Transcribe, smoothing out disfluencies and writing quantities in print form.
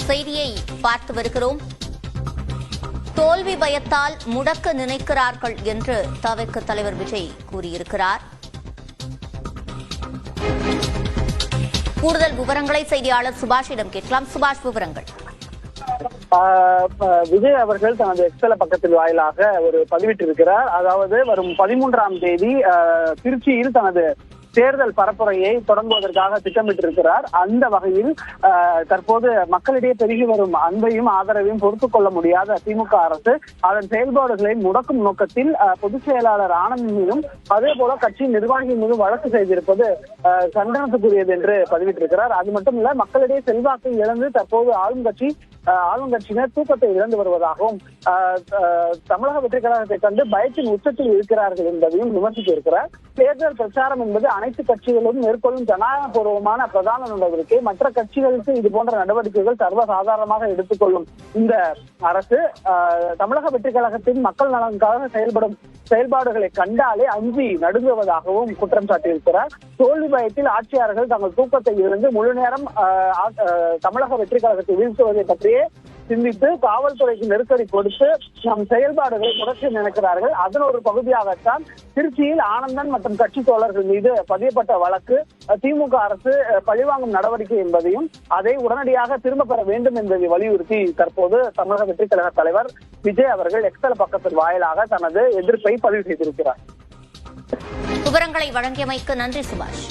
செய்தியை பார்த்து வருகிறோம். தோல்வி பயத்தால் முடக்க நினைக்கிறார்கள் என்று தவிக தலைவர் விஜய் கூறியிருக்கிறார். கூடுதல் விவரங்களை செய்தியாளர் சுபாஷிடம் கேட்கலாம். சுபாஷ், விவரங்கள். விஜய் அவர்கள் தனது எக்ஸல பக்கத்தில் வாயிலாக ஒரு பதிவிட்டிருக்கிறார். அதாவது வரும் 13ஆம் தேதி திருச்சியில் தனது தேர்தல் பரப்புரையை தொடங்குவதற்காக திட்டமிட்டிருக்கிறார். அந்த வகையில் தற்போது மக்களிடையே பெருகி வரும் அன்பையும் ஆதரவையும் பொறுத்துக் கொள்ள முடியாத திமுக அரசு அதன் செயல்பாடுகளை முடக்கும் நோக்கத்தில் பொதுச் செயலாளர் ஆனந்த் மீதும் அதே போல கட்சி நிர்வாகி மீதும் வழக்கு செய்திருப்பது கண்டனத்துக்குரியது என்று பதிவிட்டிருக்கிறார். அது மட்டுமல்ல, மக்களிடையே செல்வாக்கை இழந்து தற்போது ஆளுங்கட்சியினர் தூக்கத்தை இழந்து வருவதாகவும் தமிழக வெற்றிக் கழகத்தை கண்டு பயத்தின் உச்சத்தில் இருக்கிறார்கள் என்பதையும் விமர்சித்திருக்கிறார். தேர்தல் பிரச்சாரம் என்பது அனைத்து கட்சிகளும் மேற்கொள்ளும் ஜனநாயகபூர்வமான பிரதான நடவடிக்கை. மற்ற கட்சிகளுக்கு இது போன்ற நடவடிக்கைகள் சர்வசாதாரணமாக எடுத்துக்கொள்ளும் இந்த அரசு தமிழக வெற்றிக் கழகத்தின் மக்கள் நலனுக்காக செயல்படும் செயல்பாடுகளை கண்டாலே அஞ்சி நடுங்குவதாகவும் குற்றம் சாட்டியிருக்கிறார். தோல்வி பயத்தில் ஆட்சியாளர்கள் தங்கள் தூக்கத்தை இழந்து முழு நேரம் தமிழக வெற்றிக் கழகத்தை வீழ்த்துவதை பற்றியே சிந்தித்து காவல்துறைக்கு நெருக்கடி கொடுத்து நம் செயல்பாடுகளை முடக்க நினைக்கிறார்கள். அதன் ஒரு பகுதியாகத்தான் திருச்சியில் ஆனந்தன் மற்றும் கட்சி தோழர்கள் மீது பதியப்பட்ட வழக்கு திமுக அரசு பழிவாங்கும் நடவடிக்கை என்பதையும் அதை உடனடியாக திரும்ப பெற வேண்டும் என்பதை வலியுறுத்தி தற்போது தமிழக வெற்றிக் கழக தலைவர் விஜய் அவர்கள் எக்ஸல் பக்கத்தின் வாயிலாக தனது எதிர்ப்பை பதிவு செய்திருக்கிறார். விவரங்களை வழங்கியமைக்கு நன்றி சுபாஷ்.